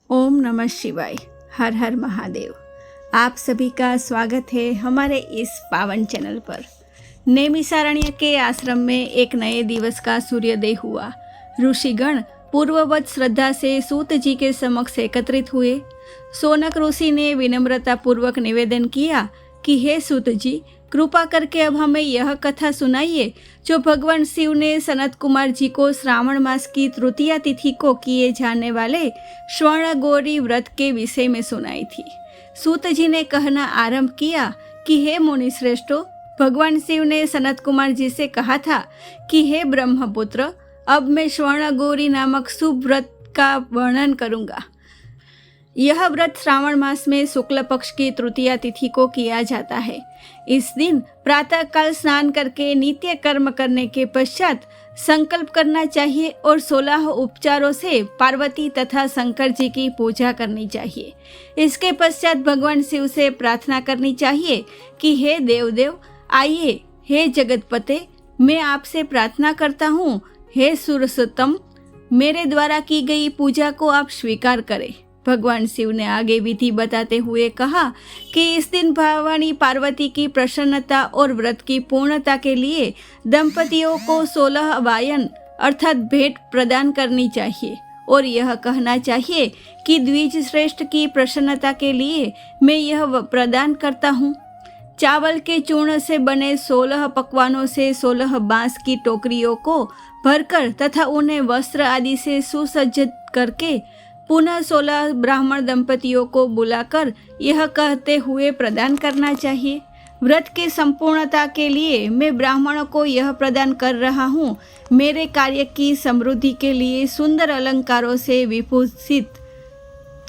ओम नमः शिवाय। हर हर महादेव। आप सभी का स्वागत है हमारे इस पावन चैनल पर। नैमिषारण्य के आश्रम में एक नए दिवस का सूर्योदय हुआ। ऋषिगण पूर्ववत श्रद्धा से सूत जी के समक्ष एकत्रित हुए। शौनक ऋषि ने विनम्रता पूर्वक निवेदन किया कि हे सूत जी, कृपा करके अब हमें यह कथा सुनाइए जो भगवान शिव ने सनत कुमार जी को श्रावण मास की तृतीया तिथि को किए जाने वाले स्वर्ण गौरी व्रत के विषय में सुनाई थी। सूत जी ने कहना आरंभ किया कि हे मुनि श्रेष्ठों, भगवान शिव ने सनत कुमार जी से कहा था कि हे ब्रह्मपुत्र, अब मैं स्वर्ण गौरी नामक शुभ व्रत का वर्णन करूंगा। यह व्रत श्रावण मास में शुक्ल पक्ष की तृतीया तिथि को किया जाता है। इस दिन प्रातः काल स्नान करके नित्य कर्म करने के पश्चात संकल्प करना चाहिए और 16 उपचारों से पार्वती तथा शंकर जी की पूजा करनी चाहिए। इसके पश्चात भगवान शिव से प्रार्थना करनी चाहिए कि हे देवदेव आइए, हे जगतपते, मैं आपसे प्रार्थना करता हूँ, हे सुरसोत्तम, मेरे द्वारा की गई पूजा को आप स्वीकार करें। भगवान शिव ने आगे विधि बताते हुए कहा कि इस दिन भवानी पार्वती की प्रसन्नता और व्रत की पूर्णता के लिए दंपतियों को 16 वायन अर्थात भेंट प्रदान करनी चाहिए और यह कहना चाहिए कि द्विज श्रेष्ठ की प्रसन्नता के लिए मैं यह प्रदान करता हूँ। चावल के चूर्ण से बने 16 पकवानों से 16 बांस की टोकरियों को भरकर तथा उन्हें वस्त्र आदि से सुसज्जित करके पुनः 16 ब्राह्मण दंपतियों को बुलाकर यह कहते हुए प्रदान करना चाहिए, व्रत की संपूर्णता के लिए मैं ब्राह्मणों को यह प्रदान कर रहा हूँ। मेरे कार्य की समृद्धि के लिए सुंदर अलंकारों से विभूषित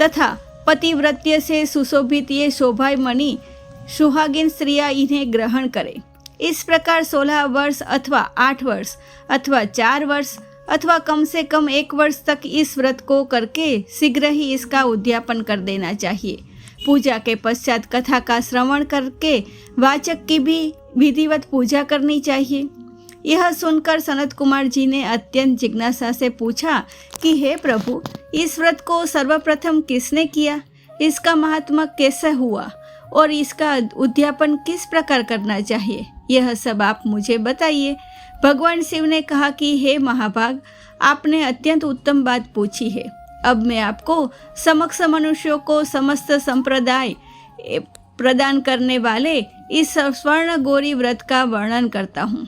तथा पतिव्रत्य से सुशोभित ये शोभामणि सुहागिन स्त्रियाँ इन्हें ग्रहण करें। इस प्रकार 16 वर्ष अथवा 8 वर्ष अथवा 4 वर्ष अथवा कम से कम 1 वर्ष तक इस व्रत को करके शीघ्र ही इसका उद्यापन कर देना चाहिए। पूजा के पश्चात कथा का श्रवण करके वाचक की भी विधिवत पूजा करनी चाहिए। यह सुनकर सनत कुमार जी ने अत्यंत जिज्ञासा से पूछा कि हे प्रभु, इस व्रत को सर्वप्रथम किसने किया, इसका महात्मा कैसे हुआ और इसका उद्यापन किस प्रकार करना चाहिए, यह सब आप मुझे बताइए। भगवान शिव ने कहा कि हे महाभाग, आपने अत्यंत उत्तम बात पूछी है। अब मैं आपको समस्त मनुष्यों को समस्त संप्रदाय प्रदान करने वाले इस स्वर्ण गौरी व्रत का वर्णन करता हूँ।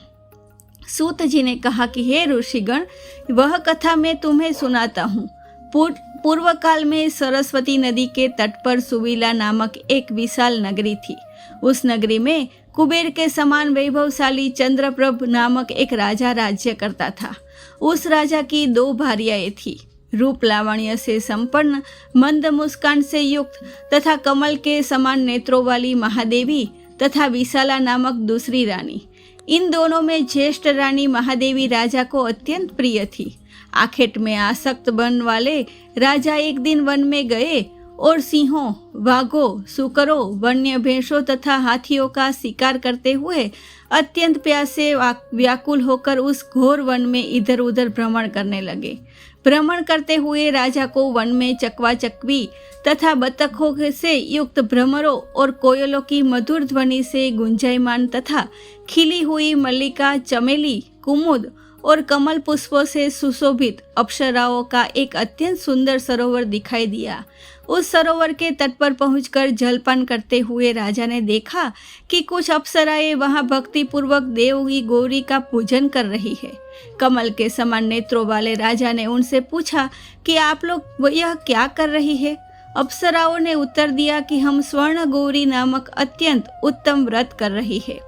सूत जी ने कहा कि हे ऋषिगण, वह कथा मैं तुम्हें सुनाता हूँ। पूर्व काल में सरस्वती नदी के तट पर सुविला नामक एक विशाल नगरी थी। उस नगरी में कुबेर के समान वैभवशाली चंद्रप्रभ नामक एक राजा राज्य करता था। उस राजा की 2 भार्याएं थी, रूप लावण्य से संपन्न, मंद मुस्कान से युक्त तथा कमल के समान नेत्रों वाली महादेवी तथा विशाला नामक दूसरी रानी। इन दोनों में ज्येष्ठ रानी महादेवी राजा को अत्यंत प्रिय थी। आखेट में आसक्त बन वाले राजा एक दिन वन में गए और सिंहों, वाघों, सूकरों, वन्य भैंसों तथा हाथियों का शिकार करते हुए अत्यंत प्यास से व्याकुल होकर उस घोर वन में इधर उधर भ्रमण करने लगे। भ्रमण करते हुए राजा को वन में चकवा चकवी तथा बतखों से युक्त भ्रमरों और कोयलों की मधुर ध्वनि से गुंजायमान तथा खिली हुई मल्लिका, चमेली, कुमुद और कमल पुष्पों से सुशोभित अप्सराओं का एक अत्यंत सुंदर सरोवर दिखाई दिया। उस सरोवर के तट पर पहुंचकर जलपान करते हुए राजा ने देखा कि कुछ अप्सराएं वहां भक्ति पूर्वक देवी गौरी का पूजन कर रही है। कमल के समान नेत्रों वाले राजा ने उनसे पूछा कि आप लोग यह क्या कर रही है। अप्सराओं ने उत्तर दिया कि हम स्वर्ण गौरी नामक अत्यंत उत्तम व्रत कर रही है।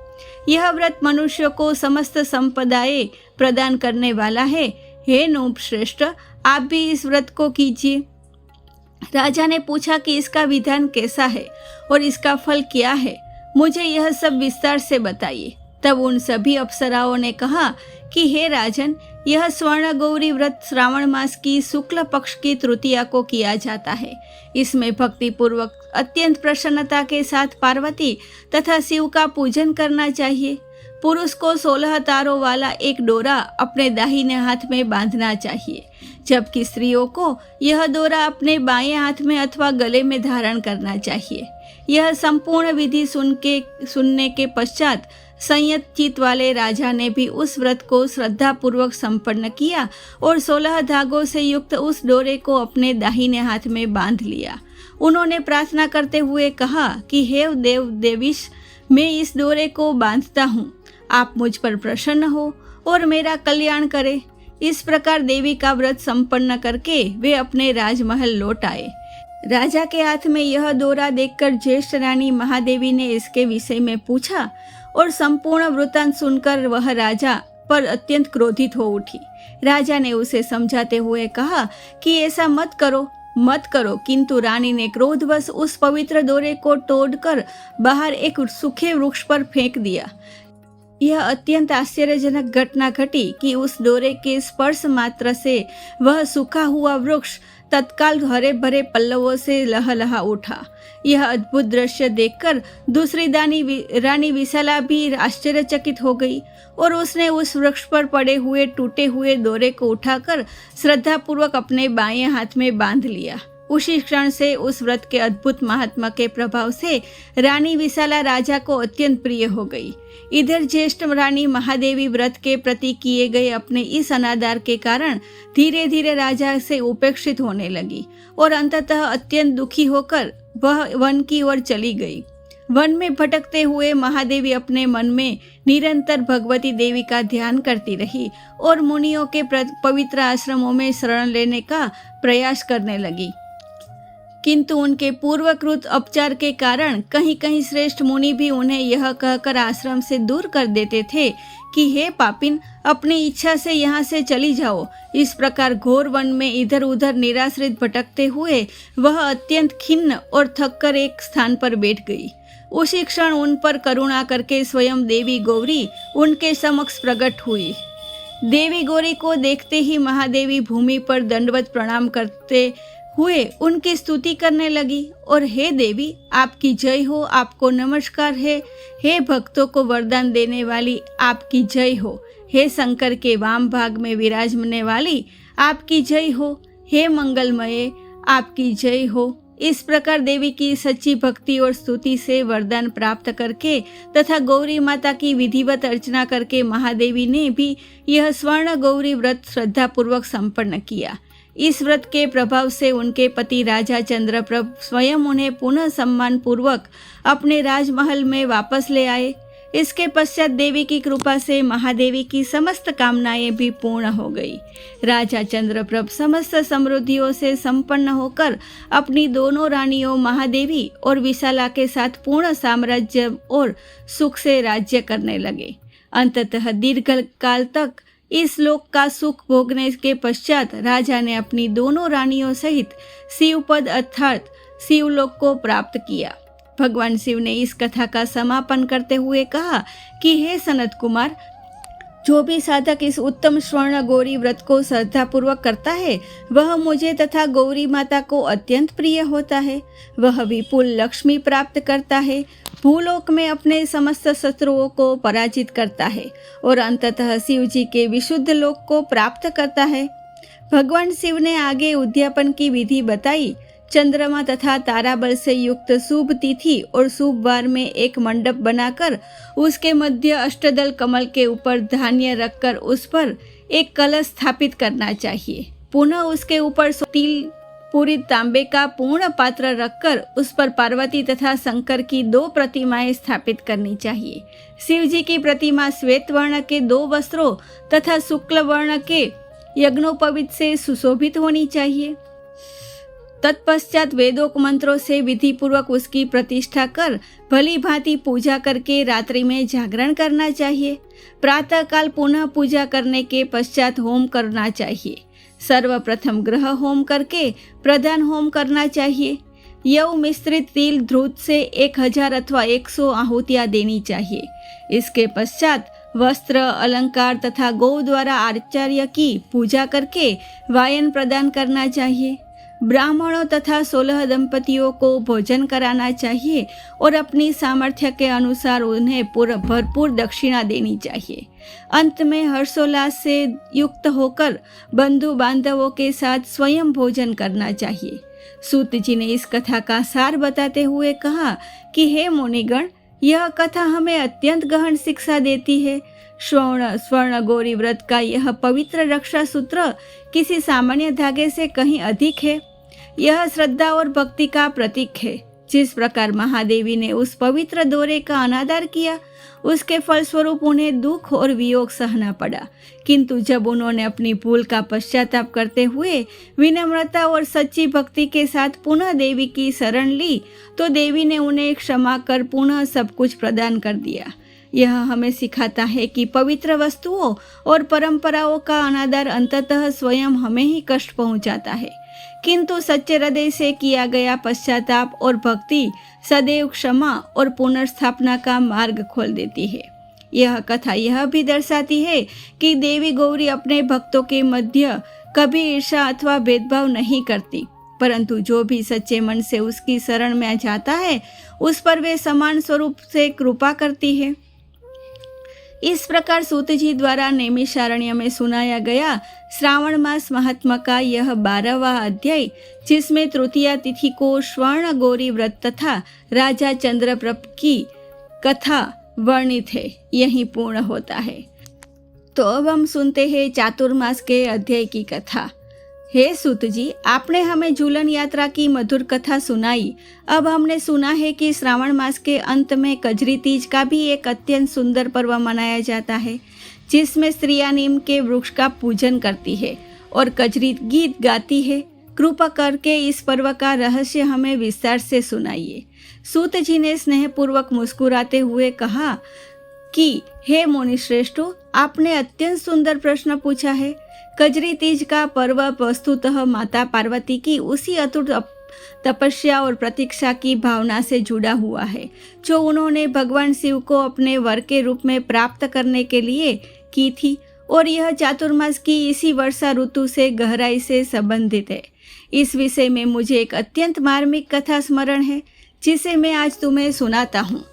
यह व्रत मनुष्यों को समस्त संपदाएं प्रदान करने वाला है। हे नूप श्रेष्ठ, आप भी इस व्रत को कीजिए। राजा ने पूछा कि इसका विधान कैसा है और इसका फल क्या है, मुझे यह सब विस्तार से बताइए। तब उन सभी अप्सराओं ने कहा कि हे राजन, यह स्वर्ण गौरी व्रत श्रावण मास की शुक्ल पक्ष की तृतीया को किया जाता है। इसमें भक्ति पूर्वक अत्यंत प्रसन्नता के साथ पार्वती तथा शिव का पूजन करना चाहिए। पुरुष को 16 तारों वाला एक डोरा अपने दाहिने हाथ में बांधना चाहिए। जबकि स्त्रियों को यह डोरा अपने बाएं हाथ में अथवा गले में धारण करना चाहिए। यह संपूर्ण विधि सुनने के पश्चात संयत चित्त वाले राजा ने भी उस व्रत को श्रद्धा पूर्वक संपन्न किया और 16 धागों से युक्त उस डोरे को अपने दाहिने हाथ में बांध लिया। उन्होंने प्रार्थना करते हुए कहा कि हे देव देवीश, मैं इस डोरे को बांधता हूँ, आप मुझ पर प्रसन्न हो और मेरा कल्याण करें। इस प्रकार देवी का व्रत संपन्न करके वे अपने राजमहल लौट आए। राजा के हाथ में यह डोरा देखकर ज्येष्ठ रानी महादेवी ने इसके विषय में पूछा और संपूर्ण वृत्तांत सुनकर वह राजा पर अत्यंत क्रोधित हो उठी। राजा ने उसे समझाते हुए कहा कि ऐसा मत करो, किंतु रानी ने क्रोधवश उस पवित्र डोरे को तोड़कर बाहर एक सूखे वृक्ष पर फेंक दिया। यह अत्यंत आश्चर्यजनक घटना घटी कि उस डोरे के स्पर्श मात्र से वह सूखा हुआ वृक्ष तत्काल हरे भरे पल्लवों से लहलहा उठा। यह अद्भुत दृश्य देखकर दूसरी रानी विशाला भी आश्चर्यचकित हो गई और उसने उस वृक्ष पर पड़े हुए टूटे हुए डोरे को उठाकर श्रद्धापूर्वक अपने बाएं हाथ में बांध लिया। उसी क्षण से उस व्रत के अद्भुत महात्मा के प्रभाव से रानी विशाला राजा को अत्यंत प्रिय हो गई। इधर ज्येष्ठ रानी महादेवी व्रत के प्रति किए गए अपने इस अनादर के कारण धीरे धीरे राजा से उपेक्षित होने लगी और अंततः अत्यंत दुखी होकर वह वन की ओर चली गई। वन में भटकते हुए महादेवी अपने मन में निरंतर भगवती देवी का ध्यान करती रही और मुनियों के पवित्र आश्रमों में शरण लेने का प्रयास करने लगी, किंतु उनके पूर्वकृत उपचार के कारण कहीं कहीं श्रेष्ठ मुनि भी उन्हें यह कहकर आश्रम से दूर कर देते थे कि हे पापिन, अपनी इच्छा से यहाँ से चली जाओ। इस प्रकार घोर वन में इधर उधर निराश्रित भटकते हुए वह अत्यंत खिन्न और थककर एक स्थान पर बैठ गई। उसी क्षण उन पर करुणा करके स्वयं देवी गौरी उनके समक्ष प्रकट हुई। देवी गौरी को देखते ही महादेवी भूमि पर दंडवत प्रणाम करते हुए उनकी स्तुति करने लगी और हे देवी, आपकी जय हो, आपको नमस्कार है। हे भक्तों को वरदान देने वाली, आपकी जय हो। हे शंकर के वाम भाग में विराजने वाली, आपकी जय हो। हे मंगलमय, आपकी जय हो। इस प्रकार देवी की सच्ची भक्ति और स्तुति से वरदान प्राप्त करके तथा गौरी माता की विधिवत अर्चना करके महादेवी ने भी यह स्वर्ण गौरी व्रत श्रद्धापूर्वक संपन्न किया। इस व्रत के प्रभाव से उनके पति राजा चंद्रप्रभ स्वयं उन्हें पुनः सम्मान पूर्वक अपने राजमहल में वापस ले आए। इसके पश्चात देवी की कृपा से महादेवी की समस्त कामनाएं भी पूर्ण हो गई। राजा चंद्रप्रभ समस्त समृद्धियों से संपन्न होकर अपनी दोनों रानियों महादेवी और विशाला के साथ पूर्ण साम्राज्य और सुख से राज्य करने लगे। अंततः दीर्घ काल तक इस लोक का सुख भोगने के पश्चात राजा ने अपनी दोनों रानियों सहित शिवपद अर्थात शिवलोक को प्राप्त किया। भगवान शिव ने इस कथा का समापन करते हुए कहा कि हे सनत कुमार, जो भी साधक इस उत्तम स्वर्ण गौरी व्रत को श्रद्धापूर्वक करता है वह मुझे तथा गौरी माता को अत्यंत प्रिय होता है। वह विपुल लक्ष्मी प्राप्त करता है, भूलोक में अपने समस्त शत्रुओं को पराजित करता है और अंततः शिव जी के विशुद्ध लोक को प्राप्त करता है। भगवान शिव ने आगे उद्यापन की विधि बताई। चंद्रमा तथा ताराबल से युक्त शुभ तिथि और शुभ वार में एक मंडप बनाकर उसके मध्य अष्टदल कमल के ऊपर धान्य रखकर उस पर एक कलश स्थापित करना चाहिए। पुनः उसके ऊपर तिल पूरी तांबे का पूर्ण पात्र रखकर उस पर पार्वती तथा शंकर की 2 प्रतिमाएं स्थापित करनी चाहिए। शिव जी की प्रतिमा श्वेत वर्ण के 2 वस्त्रों तथा शुक्ल वर्ण के यज्ञोपवीत से सुशोभित होनी चाहिए। तत्पश्चात वेदोक मंत्रों से विधि पूर्वक उसकी प्रतिष्ठा कर भली भांति पूजा करके रात्रि में जागरण करना चाहिए। प्रातः काल पुनः पूजा करने के पश्चात होम करना चाहिए। सर्वप्रथम ग्रह होम करके प्रधान होम करना चाहिए। यव मिश्रित तिल ध्रुत से 1000 अथवा 100 आहुतियाँ देनी चाहिए। इसके पश्चात वस्त्र अलंकार तथा गौ द्वारा आचार्य की पूजा करके वायन प्रदान करना चाहिए। ब्राह्मणों तथा 16 दंपतियों को भोजन कराना चाहिए और अपनी सामर्थ्य के अनुसार उन्हें भरपूर दक्षिणा देनी चाहिए। अंत में हर्षोल्लास से युक्त होकर बंधु बांधवों के साथ स्वयं भोजन करना चाहिए। सूत जी ने इस कथा का सार बताते हुए कहा कि हे मुनिगण, यह कथा हमें अत्यंत गहन शिक्षा देती है। स्वर्ण गौरी व्रत का यह पवित्र रक्षा सूत्र किसी सामान्य धागे से कहीं अधिक है। यह श्रद्धा और भक्ति का प्रतीक है। जिस प्रकार महादेवी ने उस पवित्र दौरे का अनादर किया, उसके फलस्वरूप उन्हें दुख और वियोग सहना पड़ा, किंतु जब उन्होंने अपनी भूल का पश्चाताप करते हुए विनम्रता और सच्ची भक्ति के साथ पुनः देवी की शरण ली, तो देवी ने उन्हें क्षमा कर पुनः सब कुछ प्रदान कर दिया। यह हमें सिखाता है कि पवित्र वस्तुओं और परंपराओं का अनादर अंततः स्वयं हमें ही कष्ट पहुंचाता है, किंतु सच्चे हृदय से किया गया पश्चाताप और भक्ति सदैव क्षमा और पुनर्स्थापना का मार्ग खोल देती है। यह कथा यह भी दर्शाती है कि देवी गौरी अपने भक्तों के मध्य कभी ईर्ष्या अथवा भेदभाव नहीं करती, परंतु जो भी सच्चे मन से उसकी शरण में जाता है, उस पर वे समान स्वरूप से कृपा करती है। इस प्रकार सूत जी द्वारा नैमिषारण्य में सुनाया गया श्रावण मास महात्मा का यह 12वां अध्याय, जिसमें तृतीया तिथि को स्वर्ण गौरी व्रत तथा राजा चंद्रप्रभ की कथा वर्णित है, यही पूर्ण होता है। तो अब हम सुनते हैं चातुर्मास के अध्याय की कथा। हे सूत जी, आपने हमें झूलन यात्रा की मधुर कथा सुनाई। अब हमने सुना है कि श्रावण मास के अंत में कजरी तीज का भी एक अत्यंत सुंदर पर्व मनाया जाता है, जिसमें स्त्रियां नीम के वृक्ष का पूजन करती है और कजरी गीत गाती है। कृपा करके इस पर्व का रहस्य हमें विस्तार से सुनाइए। सूत जी ने स्नेहपूर्वक मुस्कुराते हुए कहा कि हे मुनिश्रेष्ठों, आपने अत्यंत सुंदर प्रश्न पूछा है। कजरी तीज का पर्व वस्तुतः माता पार्वती की उसी अतुट तपस्या और प्रतीक्षा की भावना से जुड़ा हुआ है, जो उन्होंने भगवान शिव को अपने वर के रूप में प्राप्त करने के लिए की थी, और यह चातुर्मास की इसी वर्षा ऋतु से गहराई से संबंधित है। इस विषय में मुझे एक अत्यंत मार्मिक कथा स्मरण है, जिसे मैं आज तुम्हें सुनाता हूँ।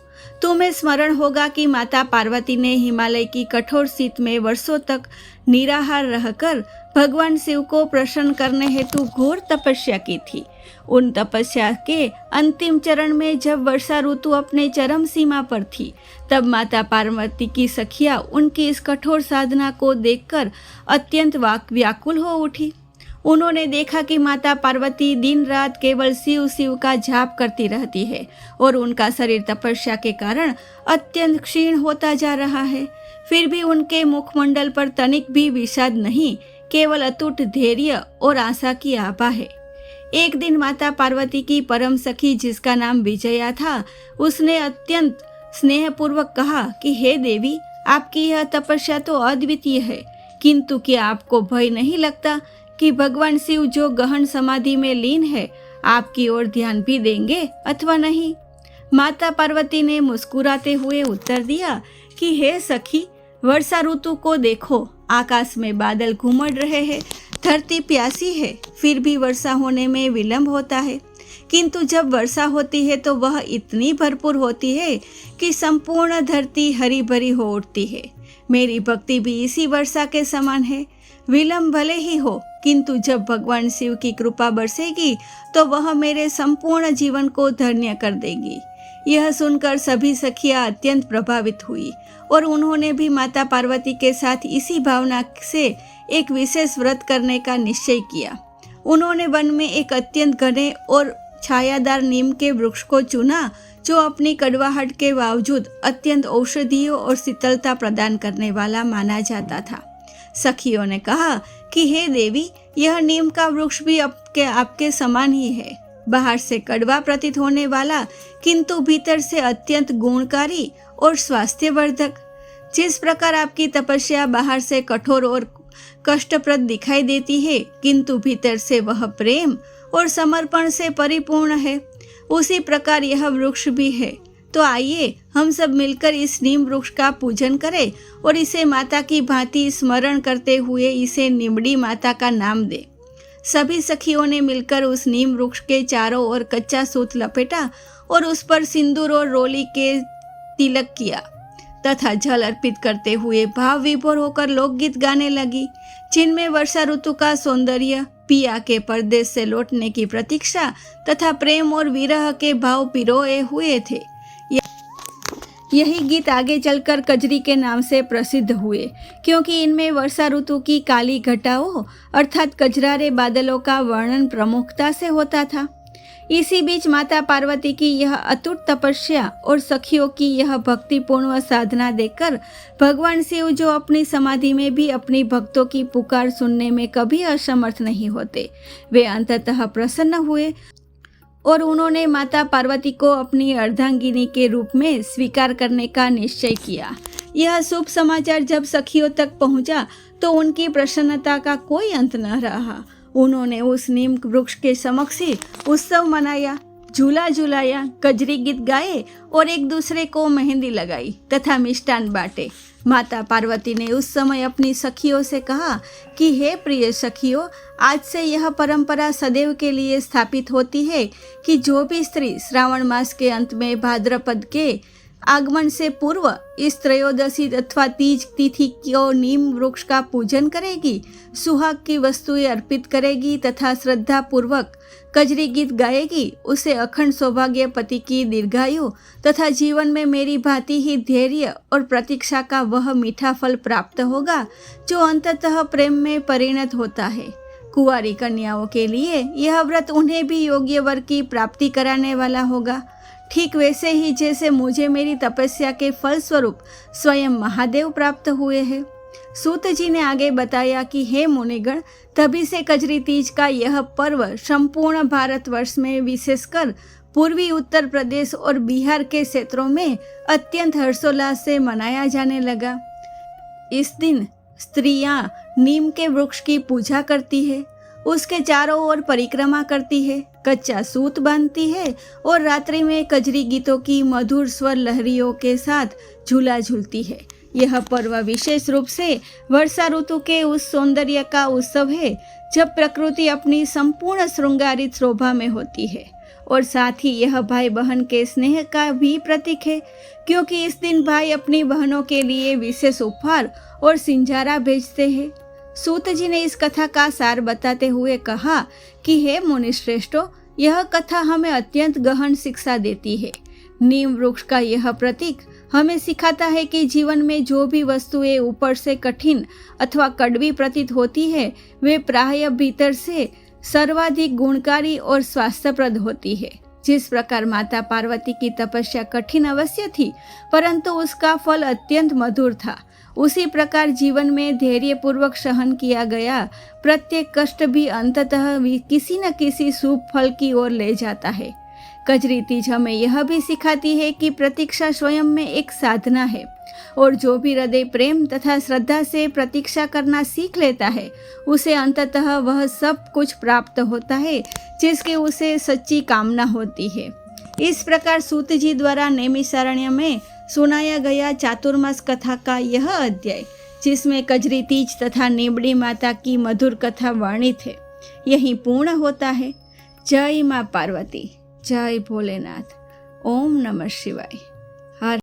तुम्हें स्मरण होगा कि माता पार्वती ने हिमालय की कठोर शीत में वर्षों तक निराहार रहकर भगवान शिव को प्रसन्न करने हेतु घोर तपस्या की थी। उन तपस्या के अंतिम चरण में जब वर्षा ऋतु अपने चरम सीमा पर थी, तब माता पार्वती की सखियां उनकी इस कठोर साधना को देखकर अत्यंत व्याकुल हो उठी। उन्होंने देखा कि माता पार्वती दिन रात केवल शिव शिव का जाप करती रहती है और उनका शरीर तपस्या के कारण अत्यंत क्षीण होता जा रहा है। फिर भी उनके मुखमंडल पर तनिक भी विषाद नहीं, केवल अटूट धैर्य और आशा की आभा है। एक दिन माता पार्वती की परम सखी, जिसका नाम विजया था, उसने अत्यंत स्नेहपूर्वक कहा कि हे देवी, आपकी यह तपस्या तो अद्वितीय है, किंतु क्या आपको भय नहीं लगता कि भगवान शिव जो गहन समाधि में लीन है, आपकी ओर ध्यान भी देंगे अथवा नहीं? माता पार्वती ने मुस्कुराते हुए उत्तर दिया कि हे सखी, वर्षा ऋतु को देखो, आकाश में बादल घुमड़ रहे हैं, धरती प्यासी है, फिर भी वर्षा होने में विलंब होता है, किंतु जब वर्षा होती है तो वह इतनी भरपूर होती है कि संपूर्ण धरती हरी भरी हो उठती है। मेरी भक्ति भी इसी वर्षा के समान है। विलंब भले ही हो, किंतु जब भगवान शिव की कृपा बरसेगी तो वह मेरे संपूर्ण जीवन को धन्य कर देगी। यह सुनकर सभी सखियां अत्यंत प्रभावित हुई और उन्होंने भी माता पार्वती के साथ इसी भावना से एक विशेष व्रत करने का निश्चय किया। उन्होंने वन में एक अत्यंत घने और छायादार नीम के वृक्ष को चुना, जो अपनी कड़वाहट के बावजूद अत्यंत औषधीय और शीतलता प्रदान करने वाला माना जाता था। सखियों ने कहा कि हे देवी, यह नीम का वृक्ष भी आपके समान ही है, बाहर से कड़वा प्रतीत होने वाला, किंतु भीतर से अत्यंत गुणकारी और स्वास्थ्यवर्धक। जिस प्रकार आपकी तपस्या बाहर से कठोर और कष्टप्रद दिखाई देती है, किंतु भीतर से वह प्रेम और समर्पण से परिपूर्ण है, उसी प्रकार यह वृक्ष भी है। तो आइए हम सब मिलकर इस नीम वृक्ष का पूजन करें और इसे माता की भांति स्मरण करते हुए इसे निमड़ी माता का नाम दें। सभी सखियों ने मिलकर उस नीम वृक्ष के चारों ओर कच्चा सूत लपेटा और उस पर सिंदूर और रोली के तिलक किया तथा जल अर्पित करते हुए भाव विभोर होकर लोकगीत गाने लगी, जिनमें वर्षा ऋतु का सौंदर्य, पिया के परदेश से लौटने की प्रतीक्षा तथा प्रेम और विरह के भाव पिरोए हुए थे। यही गीत आगे चलकर कजरी के नाम से प्रसिद्ध हुए, क्योंकि इनमें वर्षा ऋतु की काली घटाओं अर्थात कजरारे बादलों का वर्णन प्रमुखता से होता था। इसी बीच माता पार्वती की यह अतुट तपस्या और सखियों की यह भक्तिपूर्ण साधना देखकर भगवान शिव, जो अपनी समाधि में भी अपनी भक्तों की पुकार सुनने में कभी असमर्थ नहीं होते, वे अंततः प्रसन्न हुए और उन्होंने माता पार्वती को अपनी अर्धांगिनी के रूप में स्वीकार करने का निश्चय किया। यह शुभ समाचार जब सखियों तक पहुंचा तो उनकी प्रसन्नता का कोई अंत न रहा। उन्होंने उस नीम वृक्ष के समक्ष ही उत्सव मनाया, झूला झूलाया, कजरी गीत गाए और एक दूसरे को मेहंदी लगाई तथा मिष्टान बांटे। माता पार्वती ने उस समय अपनी सखियों से कहा कि हे प्रिय सखियों, आज से यह परंपरा सदैव के लिए स्थापित होती है कि जो भी स्त्री श्रावण मास के अंत में भाद्रपद के आगमन से पूर्व इस त्रयोदशी अथवा तीज तिथि को नीम वृक्ष का पूजन करेगी, सुहाग की वस्तुएं अर्पित करेगी तथा श्रद्धा पूर्वक कजरी गीत गाएगी, उसे अखंड सौभाग्य, पति की दीर्घायु तथा जीवन में मेरी भांति ही धैर्य और प्रतीक्षा का वह मीठा फल प्राप्त होगा जो अंततः प्रेम में परिणत होता है। कुंवारी कन्याओं के लिए यह व्रत उन्हें भी योग्य वर की प्राप्ति कराने वाला होगा, ठीक वैसे ही जैसे मुझे मेरी तपस्या के फल स्वरूप स्वयं महादेव प्राप्त हुए हैं। सूत जी ने आगे बताया कि हे मुनिगण, तभी से कजरी तीज का यह पर्व संपूर्ण भारतवर्ष में, विशेषकर पूर्वी उत्तर प्रदेश और बिहार के क्षेत्रों में अत्यंत हर्षोल्लास से मनाया जाने लगा। इस दिन स्त्रियां नीम के वृक्ष की पूजा करती है, उसके चारों ओर परिक्रमा करती है, कच्चा सूत बांधती है और रात्रि में कजरी गीतों की मधुर स्वर लहरियों के साथ झूला झूलती है। यह पर्व विशेष रूप से वर्षा ऋतु के उस सौंदर्य का उत्सव है जब प्रकृति अपनी संपूर्ण श्रृंगारित शोभा में होती है, और साथ ही यह भाई बहन के स्नेह का भी प्रतीक है, क्योंकि इस दिन भाई अपनी बहनों के लिए विशेष उपहार और सिंजारा भेजते हैं। सूत जी ने इस कथा का सार बताते हुए कहा कि हे मुनिश्रेष्ठों, यह कथा हमें अत्यंत गहन शिक्षा देती है। नीम वृक्ष का यह प्रतीक हमें सिखाता है कि जीवन में जो भी वस्तुएं ऊपर से कठिन अथवा कड़वी प्रतीत होती है, वे प्रायः भीतर से सर्वाधिक गुणकारी और स्वास्थ्यप्रद होती है। जिस प्रकार माता पार्वती की तपस्या कठिन अवश्य थी, परंतु उसका फल अत्यंत मधुर था, उसी प्रकार जीवन में धैर्यपूर्वक सहन किया गया प्रत्येक कष्ट भी अंततः किसी न किसी शुभ फल की ओर ले जाता है। कजरी तीज हमें यह भी सिखाती है कि प्रतीक्षा स्वयं में एक साधना है, और जो भी हृदय प्रेम तथा श्रद्धा से प्रतीक्षा करना सीख लेता है, उसे अंततः वह सब कुछ प्राप्त होता है जिसकी उसे सच्ची कामना होती है। इस प्रकार सूत जी द्वारा नैमिषारण्य में सुनाया गया चातुर्मास कथा का यह अध्याय, जिसमें कजरी तीज तथा नीमड़ी माता की मधुर कथा वर्णित है, यहीं पूर्ण होता है। जय माँ पार्वती, जय भोलेनाथ। ओम नमः शिवाय।